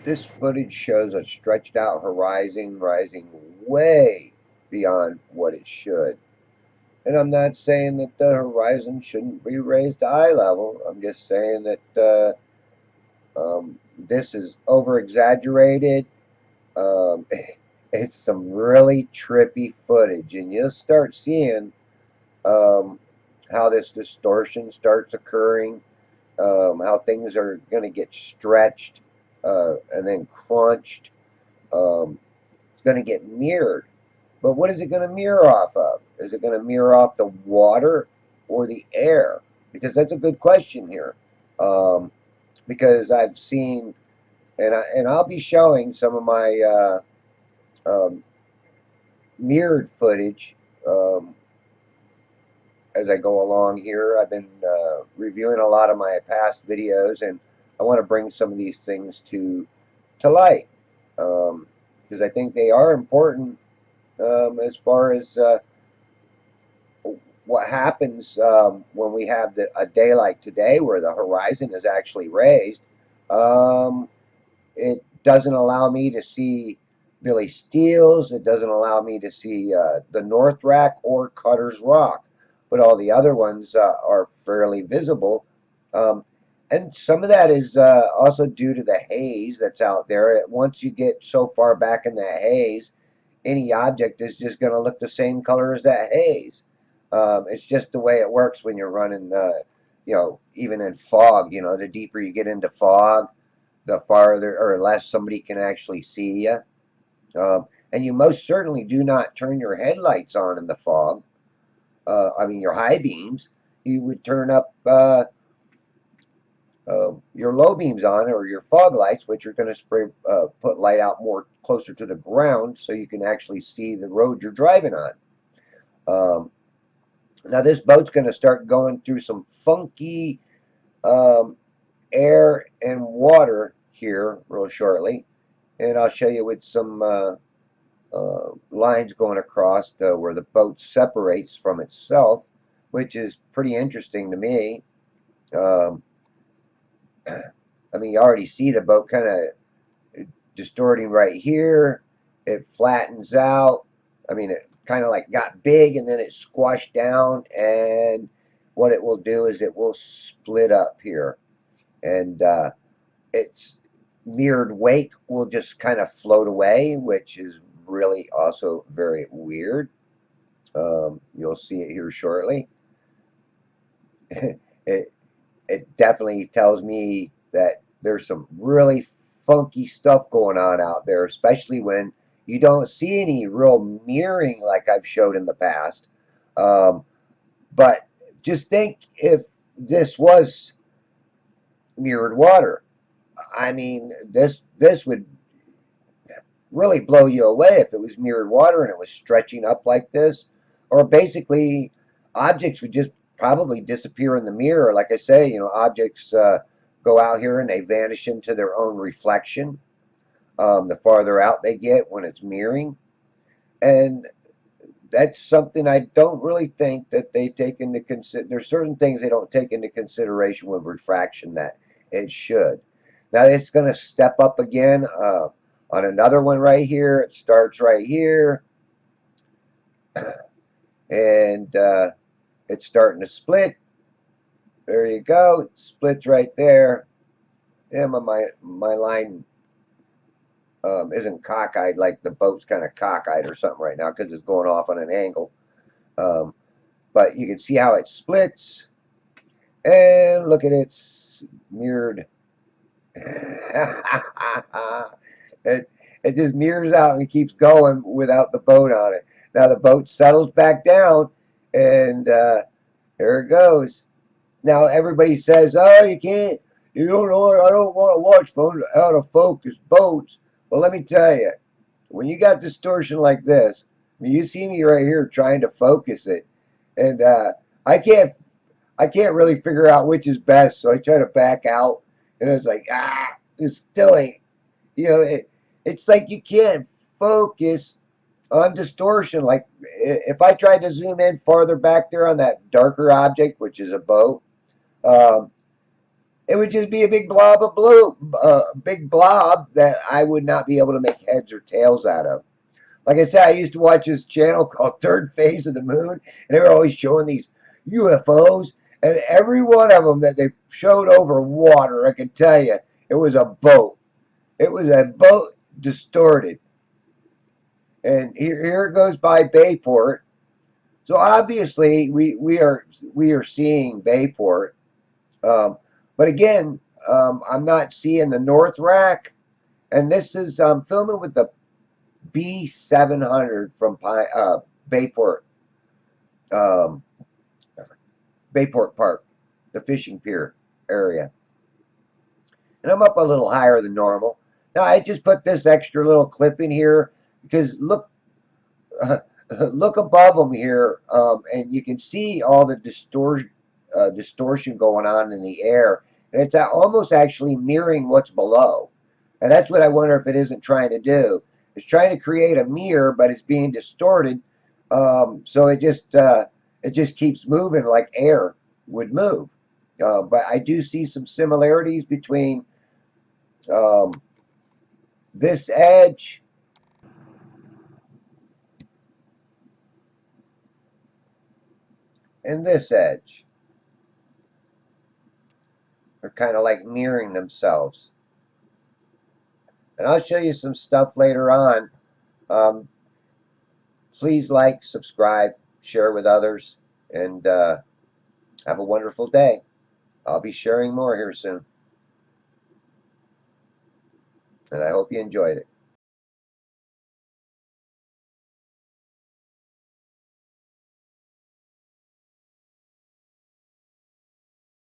This footage shows a stretched out horizon rising way beyond what it should. And I'm not saying that the horizon shouldn't be raised to eye level. I'm just saying that this is over exaggerated. Um, it's some really trippy footage, and you'll start seeing um, how this distortion starts occurring, how things are going to get stretched and then crunched. Um, it's going to get mirrored. But what is it going to mirror off of? Is it going to mirror off the water or the air? Because that's a good question here. Um, because I've seen, and I'll be showing some of my um, mirrored footage um, as I go along here. I've been reviewing a lot of my past videos, and I want to bring some of these things to light because I think they are important as far as what happens when we have a day like today where the horizon is actually raised. Um, it doesn't allow me to see Billy Steele's. It doesn't allow me to see the North Rack or Cutter's Rock, but all the other ones are fairly visible. Um, and some of that is also due to the haze that's out there. Once you get so far back in that haze, any object is just going to look the same color as that haze. It's just the way it works when you're running, even in fog. The deeper you get into fog, the farther or less somebody can actually see you. And you most certainly do not turn your headlights on in the fog. I mean, your high beams. You would turn up your low beams on or your fog lights, which are going to put light out more closer to the ground so you can actually see the road you're driving on. Um, Now, this boat's going to start going through some funky um, air and water here real shortly. And I'll show you with some lines going across where the boat separates from itself, which is pretty interesting to me. Um, I mean, you already see the boat kind of distorting right here. It flattens out. I mean, it kind of like got big and then it squashed down. And what it will do is it will split up here. And its mirrored wake will just kind of float away, which is really also very weird. You'll see it here shortly. it, it definitely tells me that there's some really funky stuff going on out there, especially when you don't see any real mirroring like I've showed in the past. Um, but just think if this was mirrored water. I mean, this would really blow you away if it was mirrored water and it was stretching up like this, or basically objects would just probably disappear in the mirror. Like I say, objects go out here and they vanish into their own reflection. The farther out they get when it's mirroring, and that's something I don't really think that they take into consider. There's certain things they don't take into consideration with refraction that it should. Now it's going to step up again on another one right here. It starts right here, and it's starting to split. There you go. It splits right there. Yeah, my line isn't cockeyed like the boat's kind of cockeyed or something right now because it's going off on an angle. Um, but you can see how it splits. And look at its mirrored. it, it just mirrors out and keeps going without the boat on it. Now the boat settles back down, and there it goes. Now everybody says, "Oh, you can't. You don't know. I don't want to watch out of focus boats." Well, let me tell you, when you got distortion like this, I mean, you see me right here trying to focus it, and I can't I can't really figure out which is best, so I try to back out, and it's like, it's still ain't, it's like you can't focus on distortion. Like if I tried to zoom in farther back there on that darker object, which is a boat, um, It would just be a big blob of blue, big blob that I would not be able to make heads or tails out of. Like I said, I used to watch this channel called Third Phase of the Moon, and they were always showing these UFOs, and every one of them that they showed over water, I can tell you, it was a boat. It was a boat distorted. And here it goes by Bayport. So obviously we are seeing Bayport. But again, I'm not seeing the North Rack, and this is filming with the B700 from Bayport, um, Bayport Park, the fishing pier area. And I'm up a little higher than normal. Now I just put this extra little clip in here because look, look above them here, and you can see all the distortion going on in the air, and it's almost actually mirroring what's below. And that's what I wonder if it isn't trying to do. It's trying to create a mirror, but it's being distorted, so it just keeps moving like air would move. But I do see some similarities between um, this edge and this edge. They're kind of like mirroring themselves. And I'll show you some stuff later on. Um, please like, subscribe, share with others, and have a wonderful day. I'll be sharing more here soon. And I hope you enjoyed it.